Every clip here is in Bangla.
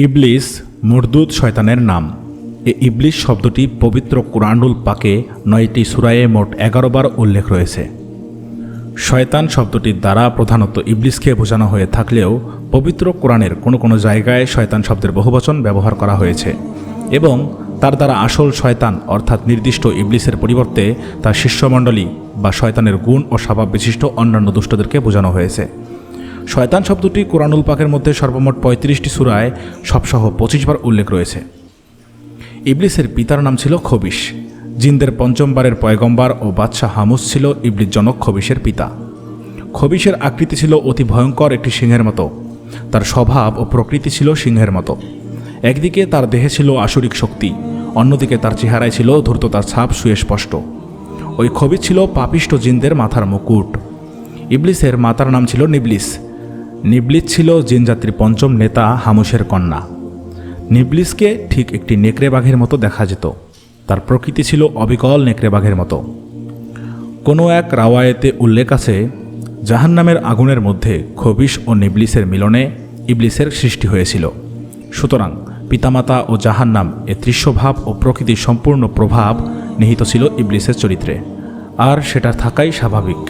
ইবলিস মুরদুদ শয়তানের নাম। এই ইবলিস শব্দটি পবিত্র কুরআনুল পাকে 9টি সূরায়ে মোট 11 বার উল্লেখ রয়েছে। শয়তান শব্দটির দ্বারা প্রধানত ইবলিসকে বোঝানো হয়ে থাকলেও পবিত্র কোরআনের কোনো কোনো জায়গায় শয়তান শব্দের বহুবচন ব্যবহার করা হয়েছে এবং তার দ্বারা আসল শয়তান অর্থাৎ নির্দিষ্ট ইবলিসের পরিবর্তে তার শিষ্যমণ্ডলী বা শয়তানের গুণ ও স্বভাব বিশিষ্ট অন্যান্য দুষ্টদেরকে বোঝানো হয়েছে। শয়তান শব্দটি কুরআনুল পাকের মধ্যে সর্বমোট 35টি সূরায় সবসহ 25 বার উল্লেখ রয়েছে। ইবলিসের পিতার নাম ছিল খবিশ। জিনদের পঞ্চমবারের পয়গম্বর ও বাদশাহ হামুস ছিল ইবলিসজনক খবিশের পিতা। খবিশের আকৃতি ছিল অতি ভয়ঙ্কর একটি সিংহের মতো। তার স্বভাব ও প্রকৃতি ছিল সিংহের মতো। একদিকে তার দেহে ছিল আসুরিক শক্তি, অন্যদিকে তার চেহারায় ছিল ধূর্ততার ছাপ সুস্পষ্ট। ওই খবিশ ছিল পাপিষ্ট জিনদের মাথার মুকুট। ইবলিসের মাতার নাম ছিল নিবলিস। নিবলিস ছিল জিনজাতির পঞ্চম নেতা হামুসের কন্যা। নিবলিসকে ঠিক একটি নেকড়ে বাঘের মতো দেখা যেত। তার প্রকৃতি ছিল অবিকল নেকড়ে বাঘের মতো। কোনো এক রাওয়ায়েতে উল্লেখ আছে, জাহান্নামের আগুনের মধ্যে খবিশ ও নিবলিসের মিলনে ইবলিসের সৃষ্টি হয়েছিল। সুতরাং পিতামাতা ও জাহান্নাম এ দৃশ্যভাব ও প্রকৃতির সম্পূর্ণ প্রভাব নিহিত ছিল ইবলিসের চরিত্রে, আর সেটা থাকাই স্বাভাবিক।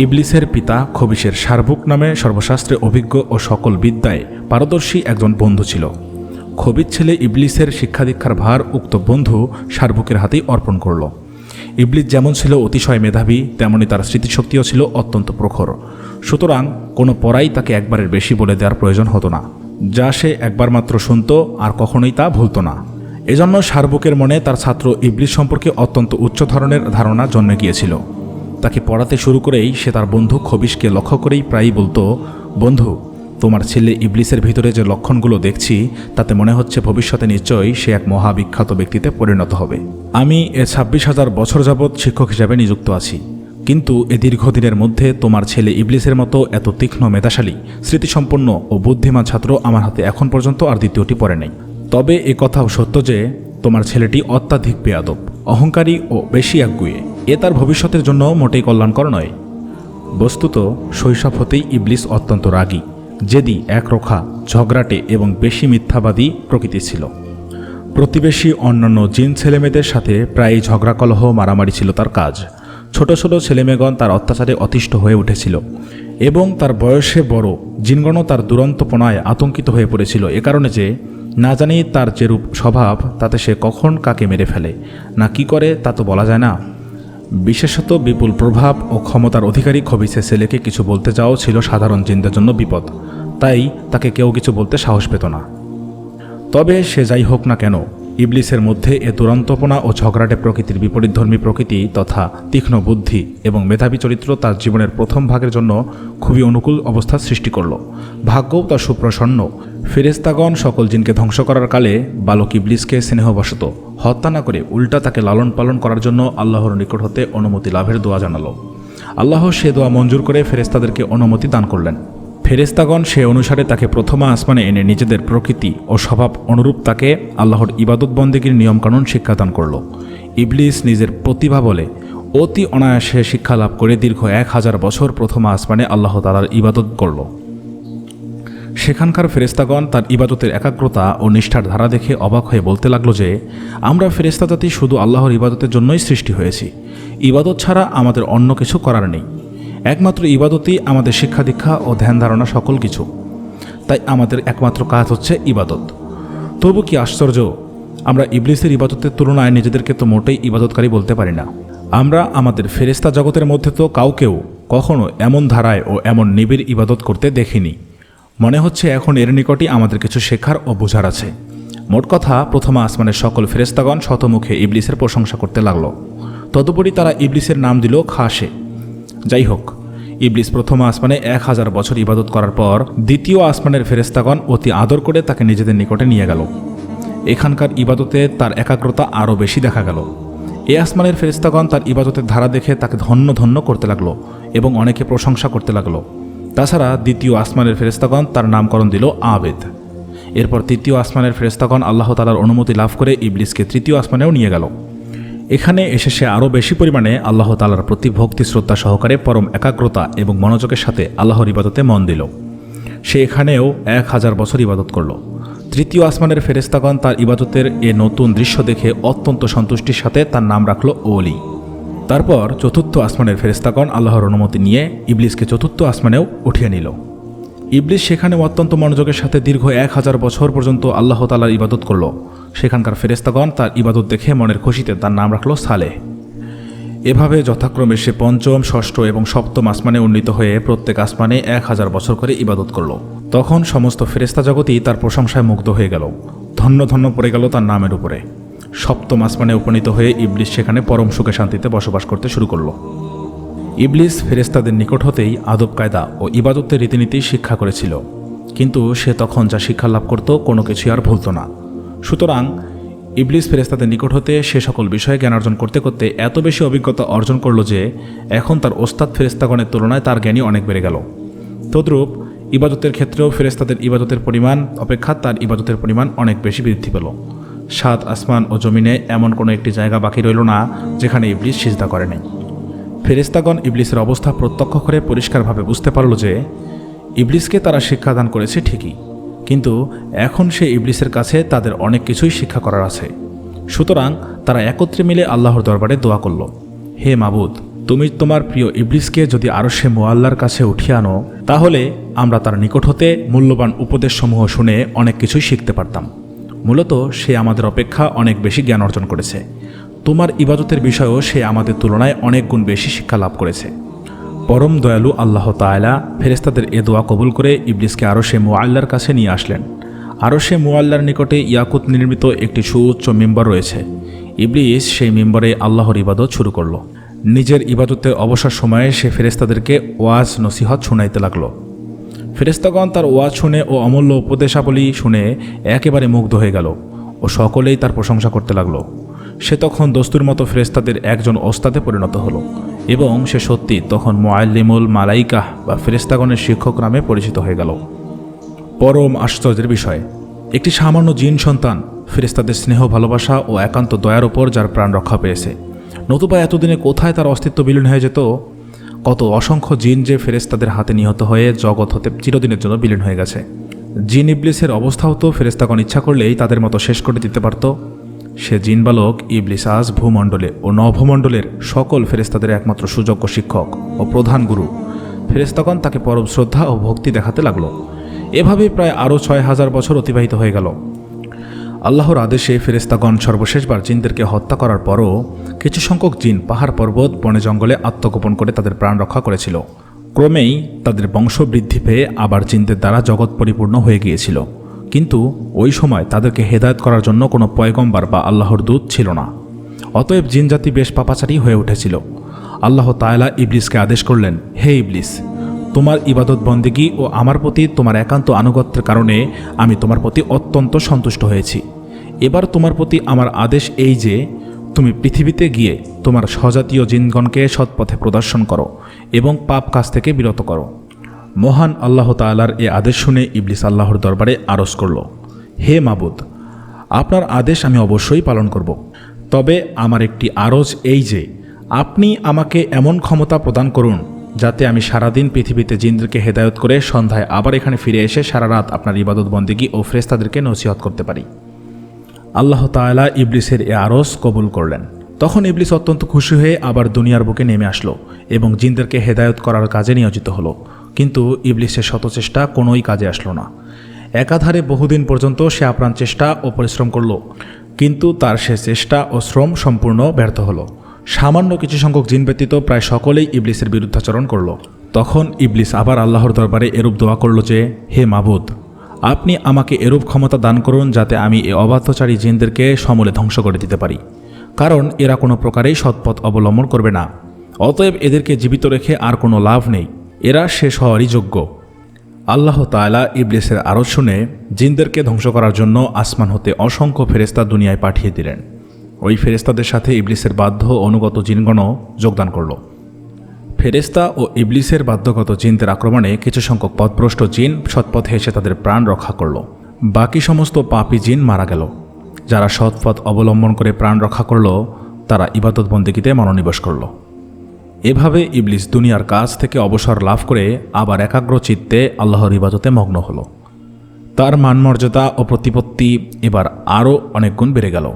ইবলিসের পিতা খবিশের শারবুক নামে সর্বশাস্ত্রে অভিজ্ঞ ও সকল বিদ্যায় পারদর্শী একজন বন্ধু ছিল। খবিশ ছেলে ইবলিসের শিক্ষাদীক্ষার ভার উক্ত বন্ধু শারবুকের হাতেই অর্পণ করল। ইবলিস যেমন ছিল অতিশয় মেধাবী, তেমনি তার স্মৃতিশক্তিও ছিল অত্যন্ত প্রখর। সুতরাং কোনো পড়াই তাকে একবারের বেশি বলে দেওয়ার প্রয়োজন হতো না। যা সে একবার মাত্র শুনত আর কখনোই তা ভুলত না। এজন্য শারবুকের মনে তার ছাত্র ইবলিস সম্পর্কে অত্যন্ত উচ্চ ধরনের ধারণা জন্মে গিয়েছিল। তাকে পড়াতে শুরু করেই সে তার বন্ধু খবিশকে লক্ষ্য করেই প্রায়ই বলতো, বন্ধু, তোমার ছেলে ইবলিসের ভিতরে যে লক্ষণগুলো দেখছি তাতে মনে হচ্ছে ভবিষ্যতে নিশ্চয়ই সে এক মহাবিখ্যাত ব্যক্তিতে পরিণত হবে। আমি 26,000 বছর যাবৎ শিক্ষক হিসাবে নিযুক্ত আছি, কিন্তু এ দীর্ঘদিনের মধ্যে তোমার ছেলে ইবলিসের মতো এত তীক্ষ্ণ মেধাশালী, স্মৃতিসম্পন্ন ও বুদ্ধিমান ছাত্র আমার হাতে এখন পর্যন্ত আর দ্বিতীয়টি পড়ে নেই। তবে এ কথাও সত্য যে তোমার ছেলেটি অত্যাধিক বেয়াদব, অহংকারী ও বেশি একগুঁয়ে। এ তার ভবিষ্যতের জন্য মোটেই কল্যাণকর নয়। বস্তুত শৈশব হতেই ইবলিস অত্যন্ত রাগী, জেদি, একরোখা, ঝগড়াটে এবং বেশি মিথ্যাবাদী প্রকৃতির ছিল। প্রতিবেশী অন্যান্য জিন ছেলেমেয়েদের সাথে প্রায়ই ঝগড়া কলহ মারামারি ছিল তার কাজ। ছোট ছোট ছেলেমেয়েগণ তার অত্যাচারে অতিষ্ঠ হয়ে উঠেছিল এবং তার বয়সে বড় জিনগণও তার দুরন্তপনায় আতঙ্কিত হয়ে পড়েছিল, এ কারণে যে না জানি তার যেরূপ স্বভাব তাতে সে কখন কাকে মেরে ফেলে না কি করে তা তো বলা যায় না। বিশেষত বিপুল প্রভাব ও ক্ষমতার অধিকারী খবিশের ছেলেকে কিছু বলতে যাওয়াও ছিল সাধারণ জিনদের জন্য বিপদ। তাই তাকে কেউ কিছু বলতে সাহস পেত না। তবে সে যাই হোক না কেন, ইবলিসের মধ্যে এ দুরন্তপনা ও ঝগড়াটে প্রকৃতির বিপরীতধর্মী প্রকৃতি তথা তীক্ষ্ণ বুদ্ধি এবং মেধাবী চরিত্র তার জীবনের প্রথম ভাগের জন্য খুবই অনুকূল অবস্থা সৃষ্টি করল। ভাগ্যও তার সুপ্রসন্ন। ফেরেশতাগণ সকল জিনকে ধ্বংস করার কালে বালক ইবলিসকে স্নেহবশত হত্যা না করে উল্টা তাকে লালন পালন করার জন্য আল্লাহর নিকট হতে অনুমতি লাভের দোয়া জানালো। আল্লাহ সে দোয়া মঞ্জুর করে ফেরেশতাদেরকে অনুমতি দান করলেন। ফেরেশতাগণ সে অনুসারে তাকে প্রথমা আসমানে এনে নিজেদের প্রকৃতি ও স্বভাব অনুরূপ তাকে আল্লাহর ইবাদত বন্দেগীর নিয়মকানুন শিক্ষাদান করল। ইবলিস নিজের প্রতিভা বলে অতি অনায়াসে শিক্ষা লাভ করে দীর্ঘ 1000 বছর প্রথমা আসমানে আল্লাহ তাআলার ইবাদত করল। সেখানকার ফেরেশতাগণ তার ইবাদতের একাগ্রতা ও নিষ্ঠার ধারা দেখে অবাক হয়ে বলতে লাগলো যে, আমরা ফেরেশতা জাতি শুধু আল্লাহর ইবাদতের জন্যই সৃষ্টি হয়েছি। ইবাদত ছাড়া আমাদের অন্য কিছু করার নেই। একমাত্র ইবাদতই আমাদের শিক্ষা দীক্ষা ও ধ্যান ধারণা সকল কিছু। তাই আমাদের একমাত্র কাজ হচ্ছে ইবাদত। তবু কি আশ্চর্য, আমরা ইবলিসের ইবাদতের তুলনায় নিজেদেরকে তো মোটেই ইবাদতকারী বলতে পারি না। আমরা আমাদের ফেরেশতা জগতের মধ্যে তো কাউকেও কখনো এমন ধারায় ও এমন নিবিড় ইবাদত করতে দেখিনি। মনে হচ্ছে এখন এর নিকটই আমাদের কিছু শেখার ও বোঝার আছে। মোট কথা, প্রথমা আসমানের সকল ফেরেশতাগণ শতমুখে ইবলিসের প্রশংসা করতে লাগলো। তদুপরি তারা ইবলিসের নাম দিল খাসে। যাই হোক, ইবলিস প্রথম আসমানে 1000 বছর ইবাদত করার পর দ্বিতীয় আসমানের ফেরেশতাগণ অতি আদর করে তাকে নিজেদের নিকটে নিয়ে গেল। এখানকার ইবাদতে তার একাগ্রতা আরও বেশি দেখা গেল। এ আসমানের ফেরেশতাগণ তার ইবাদতের ধারা দেখে তাকে ধন্য ধন্য করতে লাগলো এবং অনেকে প্রশংসা করতে লাগলো। তাছাড়া দ্বিতীয় আসমানের ফেরেশতাগণ তার নামকরণ দিল আবেদ। এরপর তৃতীয় আসমানের ফেরেশতাগণ আল্লাহ তাআলার অনুমতি লাভ করে ইবলিসকে তৃতীয় আসমানেও নিয়ে গেল। এখানে এসে সে আরও বেশি পরিমাণে আল্লাহ তাআলার প্রতি ভক্তি শ্রদ্ধা সহকারে পরম একাগ্রতা এবং মনোযোগের সাথে আল্লাহর ইবাদতে মন দিল। সে এখানেও 1000 বছর ইবাদত করল। তৃতীয় আসমানের ফেরেশতাগণ তার ইবাদতের এ নতুন দৃশ্য দেখে অত্যন্ত সন্তুষ্টির সাথে তার নাম রাখল ওলি। তারপর চতুর্থ আসমানের ফেরেশতাগণ আল্লাহর অনুমতি নিয়ে ইবলিসকে চতুর্থ আসমানেও উঠিয়ে নিল। ইবলিস সেখানে অত্যন্ত মনোযোগের সাথে দীর্ঘ 1000 বছর পর্যন্ত আল্লাহ তাআলার ইবাদত করল। সেখানকার ফেরেশতাগণ তার ইবাদত দেখে মনের খুশিতে তার নাম রাখল সালেহ। এভাবে যথাক্রমে সে পঞ্চম, ষষ্ঠ এবং সপ্তম আসমানে উন্নীত হয়ে প্রত্যেক আসমানে 1000 বছর করে ইবাদত করল। তখন সমস্ত ফেরেশতা জগতই তার প্রশংসায় মুগ্ধ হয়ে গেল। ধন্য ধন্য পড়ে গেল তার নামের উপরে। সপ্তম আসমানে উপনীত হয়ে ইবলিস সেখানে পরম সুখে শান্তিতে বসবাস করতে শুরু করল। ইবলিস ফেরেশতাদের নিকট হতেই আদব কায়দা ও ইবাদতের রীতিনীতি শিক্ষা করেছিল, কিন্তু সে তখন যা শিক্ষা লাভ করত কোনো কিছুই আর ভুলত না। সুতরাং ইবলিস ফেরেশতাদের নিকট হতে সে সকল বিষয়ে জ্ঞান অর্জন করতে করতে এত বেশি অভিজ্ঞতা অর্জন করল যে এখন তার ওস্তাদ ফেরেশতাগণের তুলনায় তার জ্ঞানই অনেক বেড়ে গেল। তদ্রূপ ইবাদতের ক্ষেত্রেও ফেরেশতাদের ইবাদতের পরিমাণ অপেক্ষা তার ইবাদতের পরিমাণ অনেক বেশি বৃদ্ধি পেল। 7 আসমান ও জমিনে এমন কোনো একটি জায়গা বাকি রইল না যেখানে ইবলিস সিজদা করে নাই। ফেরেশতাগণ ইবলিসের অবস্থা প্রত্যক্ষ করে পরিষ্কারভাবে বুঝতে পারল যে ইবলিসকে তারা শিক্ষাদান করেছে ঠিকই, কিন্তু এখন সে ইবলিসের কাছে তাদের অনেক কিছুই শিক্ষা করার আছে। সুতরাং তারা একত্রে মিলে আল্লাহর দরবারে দোয়া করল, হে মাবুদ, তুমি তোমার প্রিয় ইবলিসকে যদি আরশে মুআল্লার কাছে উঠিয়ে আনো, তাহলে আমরা তার নিকট হতে মূল্যবান উপদেশসমূহ শুনে অনেক কিছুই শিখতে পারতাম। মূলত সে আমাদের অপেক্ষা অনেক বেশি জ্ঞান অর্জন করেছে। তোমার ইবাদতের বিষয়েও সে আমাদের তুলনায় অনেক গুণ বেশি শিক্ষা লাভ করেছে। পরম দয়ালু আল্লাহ তাআলা ফেরেশতাদের এ দোয়া কবুল করে ইবলিসকে আরশে মুআল্লার কাছে নিয়ে আসলেন। আরশে মুআল্লার নিকটে ইয়াকুত নির্মিত একটি সুউচ্চ মিম্বর রয়েছে। ইবলিস সেই মিম্বরে আল্লাহর ইবাদত শুরু করল। নিজের ইবাদতের অবসর সময়ে সে ফেরেশতাদেরকে ওয়াজ নসিহত শুনাইতে লাগল। ফেরেশতাগণ তার ওয়াজ শুনে ও অমূল্য উপদেশাবলী শুনে একেবারে মুগ্ধ হয়ে গেল ও সকলেই তার প্রশংসা করতে লাগল। সে তখন দস্তুর মতো ফেরেশতাদের একজন ওস্তাদে পরিণত হলো এবং সে সত্যি তখন মুআল্লিমুল মালাইকাহ বা ফেরেশতাগণের শিক্ষক নামে পরিচিত হয়ে গেল। পরম আশ্চর্যের বিষয়, একটি সামান্য জিন সন্তান ফেরেশতাদের স্নেহ, ভালোবাসা ও একান্ত দয়ার ওপর যার প্রাণ রক্ষা পেয়েছে, নতুবা এতদিনে কোথায় তার অস্তিত্ব বিলীন হয়ে যেত। কত অসংখ্য জিন যে ফেরেশতাদের হাতে নিহত হয়ে জগৎ হতে চিরদিনের জন্য বিলীন হয়ে গেছে। জিন ইবলিসের অবস্থাও তো ফেরেশতাগণ ইচ্ছা করলেই তাদের মতো শেষ করে দিতে পারত। সে জিন বালক ইবলিস আজ ভূমণ্ডলে ও নভমণ্ডলের সকল ফেরেশতাদের একমাত্র সুযোগ্য শিক্ষক ও প্রধান গুরু। ফেরেশতাগণ তাকে পরম শ্রদ্ধা ও ভক্তি দেখাতে লাগলো। এভাবে প্রায় আরও 6000 বছর অতিবাহিত হয়ে গেল। আল্লাহর আদেশে ফেরেশতাগণ সর্বশেষবার জিনদেরকে হত্যা করার পরও কিছু সংখ্যক জিন পাহাড় পর্বত বনে জঙ্গলে আত্মগোপন করে তাদের প্রাণ রক্ষা করেছিল। ক্রমেই তাদের বংশ বৃদ্ধি পেয়ে আবার জিনদের দ্বারা জগৎ পরিপূর্ণ হয়ে গিয়েছিল, কিন্তু ওই সময় তাদেরকে হেদায়েত করার জন্য কোনো পয়গম্বর বা আল্লাহর দূত ছিল না। অতএব জিনজাতি বেশ পাপাচারী হয়ে উঠেছিল। আল্লাহ তাআলা ইবলিসকে আদেশ করলেন, হে ইবলিস, তোমার ইবাদত বন্দেগী ও আমার প্রতি তোমার একান্ত আনুগত্যের কারণে আমি তোমার প্রতি অত্যন্ত সন্তুষ্ট হয়েছি। এবার তোমার প্রতি আমার আদেশ এই যে তুমি পৃথিবীতে গিয়ে তোমার স্বজাতীয় জিনগণকে সৎপথে প্রদর্শন করো এবং পাপ কাজ থেকে বিরত করো। মহান আল্লাহ তাআলার এ আদেশ শুনে ইবলিস আল্লাহর দরবারে আরজ করল, হে মাবুদ, আপনার আদেশ আমি অবশ্যই পালন করব। তবে আমার একটি আরজ এই যে আপনি আমাকে এমন ক্ষমতা প্রদান করুন যাতে আমি সারাদিন পৃথিবীতে জিনদেরকে হেদায়ত করে সন্ধ্যায় আবার এখানে ফিরে এসে সারা রাত আপনার ইবাদত বন্দেগী ও ফেরেশতাদেরকে নসিহত করতে পারি। আল্লাহ তাআলা ইবলিসের এ আরজ কবুল করলেন। তখন ইবলিস অত্যন্ত খুশি হয়ে আবার দুনিয়ার বুকে নেমে আসলো এবং জিনদেরকে হেদায়ত করার কাজে নিয়োজিত হলো। কিন্তু ইবলিসের শত চেষ্টা কোনোই কাজে আসলো না। একাধারে বহুদিন পর্যন্ত সে আপ্রাণ চেষ্টা ও পরিশ্রম করল, কিন্তু তার সে চেষ্টা ও শ্রম সম্পূর্ণ ব্যর্থ হলো। সামান্য কিছু সংখ্যক জিন ব্যতীত প্রায় সকলেই ইবলিসের বিরুদ্ধাচরণ করল। তখন ইবলিস আবার আল্লাহর দরবারে এরূপ দোয়া করল যে, হে মাবুদ, আপনি আমাকে এরূপ ক্ষমতা দান করুন যাতে আমি এ অবাধ্যচারী জিনদেরকে সমূলে ধ্বংস করে দিতে পারি, কারণ এরা কোনো প্রকারেই সৎপথ অবলম্বন করবে না। অতএব এদেরকে জীবিত রেখে আর কোনো লাভ নেই, এরা শেষ হওয়ারই যোগ্য। আল্লাহ তাআলা ইবলিসের আরজ শুনে জিনদেরকে ধ্বংস করার জন্য আসমান হতে অসংখ্য ফেরেশতা দুনিয়ায় পাঠিয়ে দিলেন। ওই ফেরেশতাদের সাথে ইবলিসের বাধ্য অনুগত জিনগণও যোগদান করল। ফেরেশতা ও ইবলিসের বাধ্যগত জিনদের আক্রমণে কিছু সংখ্যক পথভ্রষ্ট জিন সৎপথে এসে তাদের প্রাণ রক্ষা করল। বাকি সমস্ত পাপী জিন মারা গেল। যারা সৎপথ অবলম্বন করে প্রাণ রক্ষা করল তারা ইবাদত বন্দেগীতে মনোনিবেশ করল। এভাবে ইবলিস দুনিয়ার কাজ থেকে অবসর লাভ করে আবার একাগ্র চিত্তে আল্লাহর ইবাদতে মগ্ন হল। তার মানমর্যাদা ও প্রতিপত্তি এবার আরও অনেক গুণ বেড়ে গেল।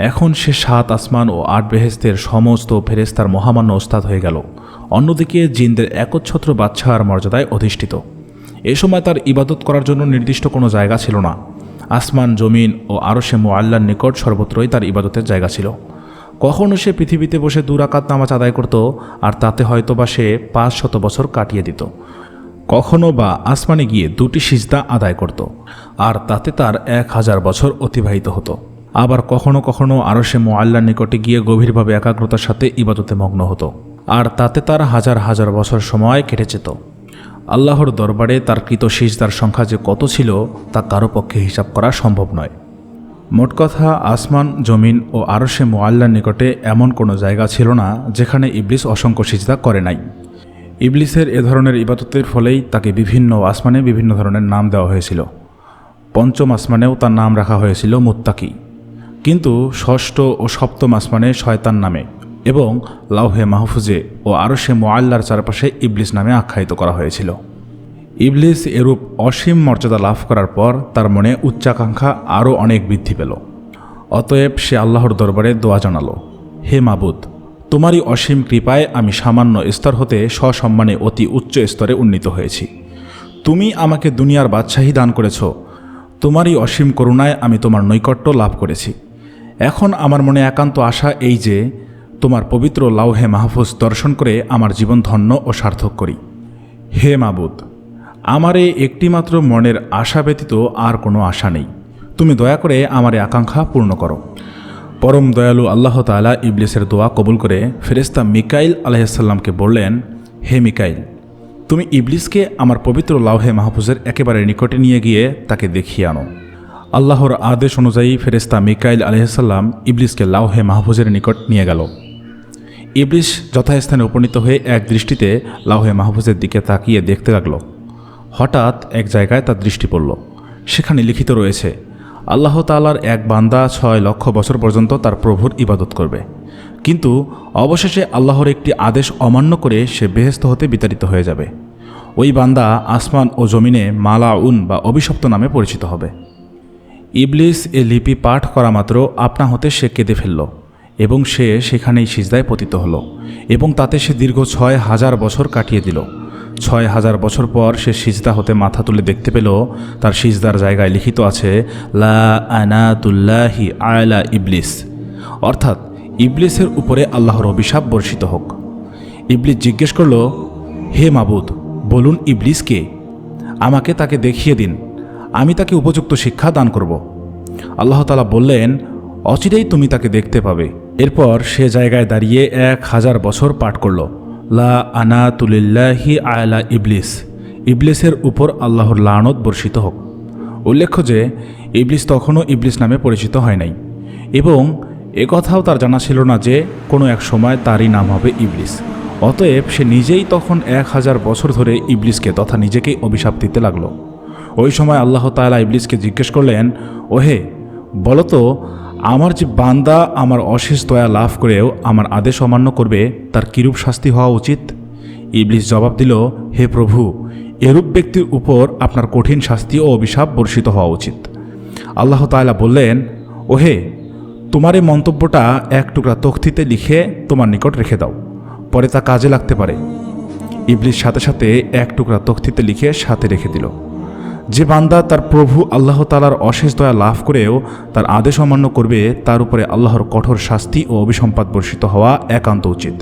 এখন সে 7 আসমান ও 8 বেহেশতের সমস্ত ফেরেশতার মহামান্য ওস্তাদ হয়ে গেল। অন্যদিকে জিনদের একচ্ছত্র বাদশাহর মর্যাদায় অধিষ্ঠিত। এ সময় তার ইবাদত করার জন্য নির্দিষ্ট কোনো জায়গা ছিল না। আসমান, জমিন ও আরশে মুআল্লার নিকট সর্বত্রই তার ইবাদতের জায়গা ছিল। কখনো সে পৃথিবীতে বসে 2 রাকাত নামাজ আদায় করত, আর তাতে হয়তোবা সে 500 বছর কাটিয়ে দিত। কখনো বা আসমানে গিয়ে 2টি সিজদা আদায় করত, আর তাতে তার 1000 বছর অতিবাহিত হতো। আবার কখনো কখনো আরশে মুআল্লার নিকটে গিয়ে গভীরভাবে একাগ্রতার সাথে ইবাদতে মগ্ন হতো, আর তাতে তার হাজার হাজার বছর সময় কেটে যেত। আল্লাহর দরবারে তার কৃত সিজদার সংখ্যা যে কত ছিল তা কারো পক্ষে হিসাব করা সম্ভব নয়। মোট কথা, আসমান, জমিন ও আরশে মুআল্লার নিকটে এমন কোনো জায়গা ছিল না যেখানে ইবলিস অসংখ্য সিজদা করে নাই। ইবলিসের এ ধরনের ইবাদতের ফলেই তাকে বিভিন্ন আসমানে বিভিন্ন ধরনের নাম দেওয়া হয়েছিল। 5ম আসমানেও তার নাম রাখা হয়েছিল মুত্তাকি, কিন্তু 6ষ্ঠ ও 7ম আসমানে শয়তান নামে এবং লাউহে মাহফুজে ও আরশে মুআল্লার চারপাশে ইবলিস নামে আখ্যায়িত করা হয়েছিল। ইবলিস এরূপ অসীম মর্যাদা লাভ করার পর তার মনে উচ্চাকাঙ্ক্ষা আরও অনেক বৃদ্ধি পেল। অতএব সে আল্লাহর দরবারে দোয়া জানালো, হে মাবুদ, তোমারই অসীম কৃপায় আমি সামান্য স্তর হতে সসম্মানে অতি উচ্চ স্তরে উন্নীত হয়েছি। তুমি আমাকে দুনিয়ার বাদশাহী দান করেছ। তোমারই অসীম করুণায় আমি তোমার নৈকট্য লাভ করেছি। এখন আমার মনে একান্ত আশা এই যে তোমার পবিত্র লাউহে মাহফুজ দর্শন করে আমার জীবন ধন্য ও সার্থক করি। হে মাবুদ, আমার এই একটিমাত্র মনের আশা ব্যতীত আর কোনো আশা নেই। তুমি দয়া করে আমার এই আকাঙ্ক্ষা পূর্ণ করো। পরম দয়ালু আল্লাহ তাআলা ইবলিসের দোয়া কবুল করে ফেরেশতা মিকাইল আলাইহিসসালামকে বললেন, হে মিকাইল, তুমি ইবলিসকে আমার পবিত্র লাউহে মাহফুজের একেবারে নিকটে নিয়ে গিয়ে তাকে দেখিয়ে আনো। আল্লাহর আদেশ অনুযায়ী ফেরেশতা মিকাইল আলাইহিসসালাম ইবলিসকে লাউহে মাহফুজের নিকট নিয়ে গেল। ইবলিস যথাস্থানে উপনীত হয়ে এক দৃষ্টিতে লাউহে মাহফুজের দিকে তাকিয়ে দেখতে লাগল। হঠাৎ এক জায়গায় তার দৃষ্টি পড়ল। সেখানে লিখিত রয়েছে, আল্লাহ তাআলার এক বান্দা 6 লক্ষ বছর পর্যন্ত তার প্রভুর ইবাদত করবে, কিন্তু অবশেষে আল্লাহর একটি আদেশ অমান্য করে সে বেহেশত হতে বিতাড়িত হয়ে যাবে। ওই বান্দা আসমান ও জমিনে মালাউন বা অভিশপ্ত নামে পরিচিত হবে। ইবলিস এ লিপি পাঠ করা মাত্র আপনা হতে সে কেঁদে ফেলল এবং সে সেখানেই সিজদায় পতিত হল এবং তাতে সে দীর্ঘ 6000 বছর কাটিয়ে দিল। 6000 বছর পর সে সিজদা হতে মাথা তুলে দেখতে পেল তার সিজদার জায়গায় লিখিত আছে, লা আনাতুল্লাহি আলা ইবলিস, অর্থাৎ ইবলিসের উপরে আল্লাহর অভিশাপ বর্ষিত হোক। ইবলিস জিজ্ঞেস করল, হে মাবুদ, বলুন ইবলিস কে? আমাকে তাকে দেখিয়ে দিন, আমি তাকে উপযুক্ত শিক্ষা দান করব। আল্লাহ তাআলা বললেন, অচিরেই তুমি তাকে দেখতে পাবে। এরপর সে জায়গায় দাঁড়িয়ে 1000 বছর পাঠ করল, লা আনাতুলিল্লাহি আলা ইবলিস, ইবলিসের উপর আল্লাহর লানত বর্ষিত হোক। উল্লেখ্য যে ইবলিস তখনও ইবলিস নামে পরিচিত হয় নাই এবং একথাও তার জানা ছিল না যে কোনো এক সময় তারই নাম হবে ইবলিস। অতএব সে নিজেই তখন 1000 বছর ধরে ইবলিসকে তথা নিজেকেই অভিশাপ দিতে লাগল। ওই সময় আল্লাহ তাআলা ইবলিসকে জিজ্ঞেস করলেন, ওহে, বলতো আমার যে বান্দা আমার অশেষ দয়া লাভ করেও আমার আদেশ অমান্য করবে তার কিরূপ শাস্তি হওয়া উচিত? ইবলিস জবাব দিল, হে প্রভু, এরূপ ব্যক্তির উপর আপনার কঠিন শাস্তি ও অভিশাপ বর্ষিত হওয়া উচিত। আল্লাহ তাআলা বললেন, ওহে, তোমার এই মন্তব্যটা এক টুকরা তখতিতে লিখে তোমার নিকট রেখে দাও, পরে তা কাজে লাগতে পারে। ইবলিস সাথে সাথে এক টুকরা তখতিতে লিখে সাথে রেখে দিল। যে বান্দা তার প্রভু আল্লাহ তাআলার অশেষ দয়া লাভ করেও তার আদেশ অমান্য করবে তার উপরে আল্লাহর কঠোর শাস্তি ও অভিসম্পাত বর্ষিত হওয়া একান্ত উচিত।